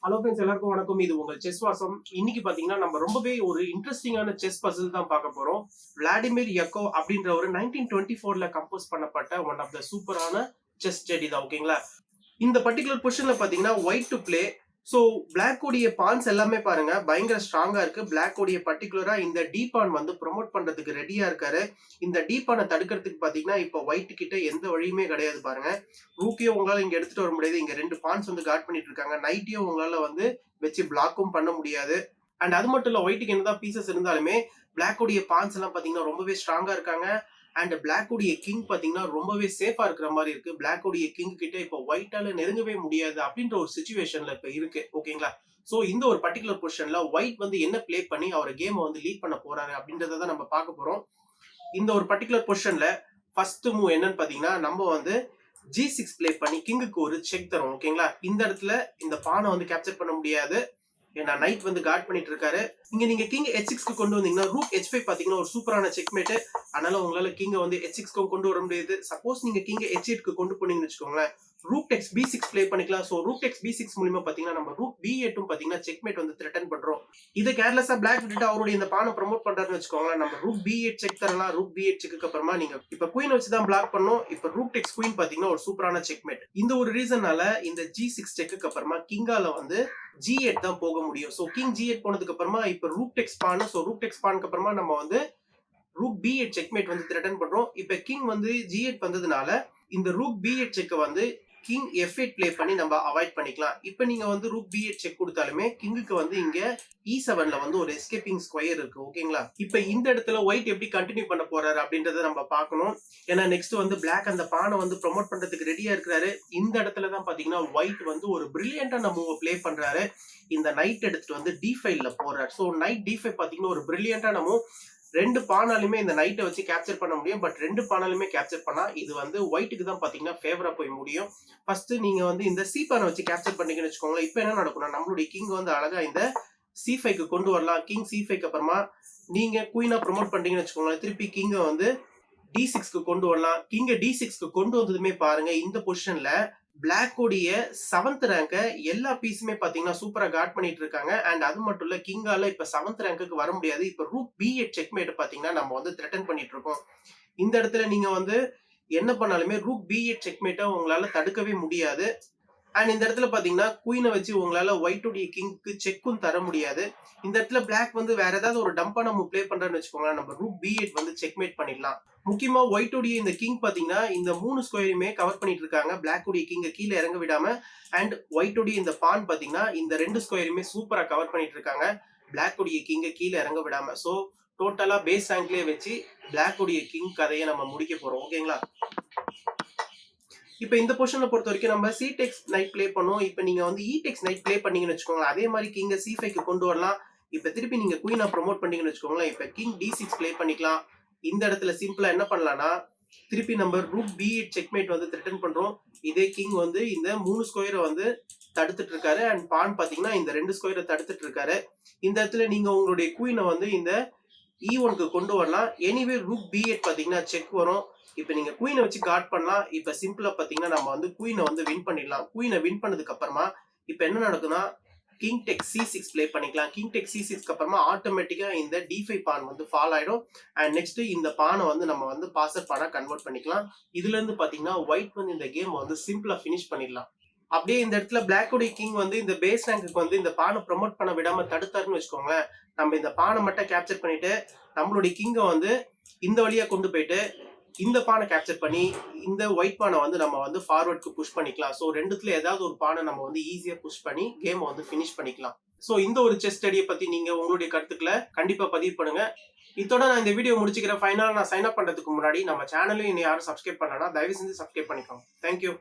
Hello friends, எல்லாருக்கும் வணக்கம். இது உங்கள் செஸ் வாசம். இன்னைக்கு பாத்தீங்கன்னா நம்ம ரொம்பவே ஒரு இன்ட்ரெஸ்டிங்கான செஸ் பசில் தான் பார்க்க போறோம். விளாடிமிர் யக்கோ அப்படின்ற ஒரு 1924ல கம்போஸ் பண்ணப்பட்ட ஒன் ஆஃப் த சூப்பரான செஸ் ஸ்டடி தான். ஓகேங்களா? இந்த பர்டிகுலர் பொசிஷன்ல பாத்தீங்கன்னா white to play. So black உடைய பான்ஸ் எல்லாமே பாருங்க பயங்கர ஸ்ட்ராங்கா இருக்கு. பிளாக் உடைய பர்டிகுலரா இந்த டி பான் வந்து ப்ரொமோட் பண்றதுக்கு ரெடியா இருக்காரு. இந்த டி பானை தடுக்கிறதுக்கு பாத்தீங்கன்னா இப்போ ஒயிட் கிட்ட எந்த வழியுமே கிடையாது பாருங்க. ரூக்கையும் உங்களால இங்க எடுத்துட்டு வர முடியாது. இங்க ரெண்டு பான்ஸ் வந்து கார்ட் பண்ணிட்டு இருக்காங்க. நைட்டையும் உங்களால வந்து வச்சு பிளாக்கும் பண்ண முடியாது. அண்ட் அது மட்டும் இல்ல, ஒயிட்டுக்கு என்னதான் பீசஸ் இருந்தாலுமே பிளாக் உடைய பான்ஸ் எல்லாம் பாத்தீங்கன்னா ரொம்பவே ஸ்ட்ராங்கா இருக்காங்க. அண்ட் பிளாக் உடைய கிங் பாத்தீங்கன்னா ரொம்பவே சேஃபா இருக்கிற மாதிரி இருக்கு. பிளாக் உடைய கிங் கிட்ட இப்போ ஒயிட்டால நெருங்கவே முடியாது அப்படின்ற ஒரு சுச்சுவேஷன்ல இப்ப இருக்கு. ஓகேங்களா? சோ இந்த ஒரு பர்டிகுலர் பொசிஷன்ல ஒயிட் வந்து என்ன பிளே பண்ணி அவர் கேம் வந்து லீட் பண்ண போறாரு அப்படின்றத நம்ம பார்க்க போறோம். இந்த ஒரு பர்டிகுலர் பொசிஷன்ல ஃபர்ஸ்ட் மூவ் என்னன்னு பாத்தீங்கன்னா நம்ம வந்து G6 பிளே பண்ணி கிங்குக்கு ஒரு செக் தரும். ஓகேங்களா? இந்த இடத்துல இந்த பானை வந்து கேப்சர் பண்ண முடியாது. ஏன்னா நைட் வந்து கார்ட் பண்ணிட்டு இருக்காரு. இங்க நீங்க கிங் H6க்கு கொண்டு வந்தீங்கன்னா ரூக் H5 பாத்தீங்கன்னா ஒரு சூப்பரான செக்மேட். அதனால உங்களால கிங்க வந்து H6க்கு கொண்டு வர முடியாது. சப்போஸ் நீங்க கிங்க H8க்கு கொண்டு போனீங்கன்னு வச்சுக்கோங்களேன், ரூக் டெக்ஸ் B6 பிளே பண்ணிக்கலாம். சோ ரூக் டெக்ஸ் B6 மூலமா பாத்தீங்கன்னா நம்ம ரூக் B8 பாத்தீங்கன்னா செக்மேட் வந்து த்ரெட்டன் பண்றோம். இதை கேர்லெஸ்ஸா பிளாக் விட்டுட்டு அவருடைய இந்த பானை ப்ரோமோட் பண்றாருன்னு வச்சுக்கோங்களேன், நம்ம ரூக் B8 செக் தரலாம். ரூக் B8 செக்கு அப்புறமா நீங்க இப்ப குயின் வச்சு தான் பிளாக் பண்ணோம். இப்ப ரூக் டெக்ஸ் குயின் பாத்தீங்கன்னா ஒரு சூப்பரான செக்மேட். இந்த ஒரு ரீசன்னால இந்த G6 செக்குக்கு அப்புறமா கிங்கால வந்து G8 தான் போக முடியும். சோ கிங் G8 போனதுக்கு அப்புறமா இப்ப ரூக் டெக்ஸ் பான். சோ ரூக் டெக்ஸ் பானுக்கு அப்புறமா நம்ம வந்து ரூக் B8 செக்மேட் வந்து த்ரெட்டன் பண்றோம். இப்ப கிங் வந்து G8 வந்ததுனால இந்த ரூக் B8 செக்க வந்து கிங் F8 பிளே பண்ணி நம்ம அவாய்ட் பண்ணிக்கலாம். இப்ப நீங்க வந்து ரூக் B8 செக் கொடுத்தாலுமே கிங்குக்கு வந்து இங்க E7ல வந்து ஒரு எஸ்கேப்பிங் ஸ்கொயர் இருக்கு. ஓகேங்களா? இப்ப இந்த இடத்துல ஒயிட் எப்படி கண்டினியூ பண்ண போறாரு அப்படின்றத நம்ம பார்க்கணும். ஏன்னா நெக்ஸ்ட் வந்து பிளாக் அந்த பானை வந்து ப்ரோமோட் பண்றதுக்கு ரெடியா இருக்கிறாரு. இந்த இடத்துல தான் பாத்தீங்கன்னா ஒயிட் வந்து ஒரு பிரில்லியண்டான மூவ் பிளே பண்றாரு. இந்த நைட் எடுத்துட்டு வந்து D5ல போறாரு. சோ நைட் D5 பாத்தீங்கன்னா ஒரு பிரில்லியண்டான மூவ். ரெண்டு பானாலுமே இந்த நைட்டை வச்சு கேப்சர் பண்ண முடியும். பட் ரெண்டு பானாலுமே கேப்சர் பண்ணா இது வந்து ஒயிட்டுக்கு தான் பாத்தீங்கன்னா ஃபேவரா போய் முடியும். ஃபர்ஸ்ட் நீங்க வந்து இந்த சி பானை வச்சு கேப்சர் பண்ணீங்கன்னு வச்சுக்கோங்களேன், இப்ப என்ன நடக்கும்னா நம்மளுடைய கிங் வந்து அழகா இந்த C5க்கு கொண்டு வரலாம். கிங் C5க்கு அப்புறமா நீங்க குயினா ப்ரோமோட் பண்றீங்கன்னு வச்சுக்கோங்களேன், திருப்பி கிங்க வந்து D6க்கு கொண்டு வரலாம். கிங்க D6க்கு கொண்டு வந்ததுமே பாருங்க இந்த பொசிஷன்ல பிளாக் உடைய 7th ரேங்க எல்லா பீஸுமே பாத்தீங்கன்னா சூப்பரா கார்ட் பண்ணிட்டு இருக்காங்க. அண்ட் அது மட்டும் இல்ல, கிங்கால இப்ப 7th ரேங்க்கு வர முடியாது. இப்ப ரூக் B8 செக்மேட் பாத்தீங்கன்னா நம்ம வந்து த்ரெட்டன் பண்ணிட்டு இருக்கோம். இந்த இடத்துல நீங்க வந்து என்ன பண்ணாலுமே ரூக் B8 செக்மேட்டை உங்களால தடுக்கவே முடியாது. அண்ட் இந்த இடத்துல பாத்தீங்கன்னா குயினை வச்சு உங்களால ஒயிட் உடைய கிங்க்கு செக்கும் தர முடியாது. இந்த இடத்துல பிளாக் வந்து வேற ஏதாவது ஒரு டம்பான மூவ் பிளே பண்றேன்னு வச்சுக்கோங்களேன், நம்ம ரூக் B8 வந்து செக்மேட் பண்ணிடலாம். முக்கியமா ஒயிட் உடைய இந்த கிங் பாத்தீங்கன்னா இந்த 3 ஸ்கொயரையுமே கவர் பண்ணிட்டு இருக்காங்க. பிளாக் உடைய கிங்க கீழே இறங்க விடாம. அண்ட் ஒயிட் உடைய இந்த பான் பாத்தீங்கன்னா இந்த 2 ஸ்கொயரையுமே சூப்பரா கவர் பண்ணிட்டு இருக்காங்க. பிளாக் உடைய கிங்க கீழே இறங்க விடாம. சோ டோட்டலா பேஸ் ரேங்க்லயே வச்சு பிளாக் உடைய கிங் கதையை நம்ம முடிக்க போறோம். ஓகேங்களா? இப்ப இந்த பொசிஷனை பொறுத்த வரைக்கும் நம்ம C-டெக்ஸ் நைட் பிளே பண்ணோம். இப்ப நீங்க வந்து E-டெக்ஸ் நைட் பிளே பண்ணீங்கன்னு வச்சுக்கோங்களேன், அதே மாதிரி கிங்க C5க்கு கொண்டு வரலாம். இப்ப திருப்பி நீங்க குயினா ப்ரோமோட் பண்ணீங்கன்னு வச்சுக்கோங்களேன், இப்ப கிங் D6 பிளே பண்ணிக்கலாம். இந்த இடத்துல சிம்பிளா என்ன பண்ணலாம்னா திருப்பி நம்ம ரூக் B8 செக்மேட் வந்து த்ரெட்டன் பண்றோம். இதே கிங் வந்து இந்த 3 ஸ்கொயரை வந்து தடுத்துட்டு இருக்காரு. அண்ட் பான் பாத்தீங்கன்னா இந்த 2 ஸ்கொயரை தடுத்துட்டு இருக்காரு. இந்த இடத்துல நீங்க உங்களுடைய குயினை வந்து இந்த E1க்கு கொண்டு வரலாம். எனிவே ரூக் B8 பாத்தீங்கன்னா செக் வரும். இப்ப நீங்க குயினை வச்சு கார்ட் பண்ணலாம். இப்ப சிம்பிளா பாத்தீங்கன்னா நம்ம வந்து குயினை வந்து வின் பண்ணிடலாம். குயினை வின் பண்ணதுக்கு அப்புறமா இப்ப என்ன நடக்குதுன்னா கிங் டெக் C6 பிளே பண்ணிக்கலாம். கிங் டெக் C6க்கு அப்புறமா ஆட்டோமேட்டிக்கா இந்த D5 பான் வந்து ஃபால் ஆயிடும். அண்ட் நெக்ஸ்ட் இந்த பானை வந்து நம்ம வந்து பாசர் பானா கன்வெர்ட் பண்ணிக்கலாம். இதுல இருந்து பாத்தீங்கன்னா ஒயிட் வந்து இந்த கேம் வந்து சிம்பிளா பினிஷ் பண்ணிடலாம். அப்படியே இந்த இடத்துல பிளாக் உடைய கிங் வந்து இந்த பேஸ் ரேங்க்கு வந்து இந்த பானை ப்ரோமோட் பண்ண விடாம தடுத்தாருன்னு வச்சுக்கோங்களேன், நம்ம இந்த பானை மட்டும் கேப்சர் பண்ணிட்டு நம்மளுடைய கிங்கை வந்து இந்த வழியா கொண்டு போயிட்டு இந்த பானை கேப்சர் பண்ணி இந்த ஒயிட் பானை வந்து நம்ம வந்து ஃபார்வர்டுக்கு புஷ் பண்ணிக்கலாம். ஸோ ரெண்டுத்துல ஏதாவது ஒரு பானை நம்ம வந்து ஈஸியா புஷ் பண்ணி கேமை வந்து ஃபினிஷ் பண்ணிக்கலாம். ஸோ இந்த ஒரு செஸ் ஸ்டடியை பத்தி நீங்க உங்களுடைய கருத்துக்களை கண்டிப்பா பதிவு பண்ணுங்க. இதோட நான் இந்த வீடியோ முடிச்சுக்கிறேன். ஃபைனலா நான் சைன் அப் பண்றதுக்கு முன்னாடி நம்ம சேனலையும் இன்னும் யாரும் சப்ஸ்கிரைப் பண்ணலன்னா தயவு செஞ்சு சப்ஸ்கிரைப் பண்ணிக்கோங்க. தேங்க்யூ.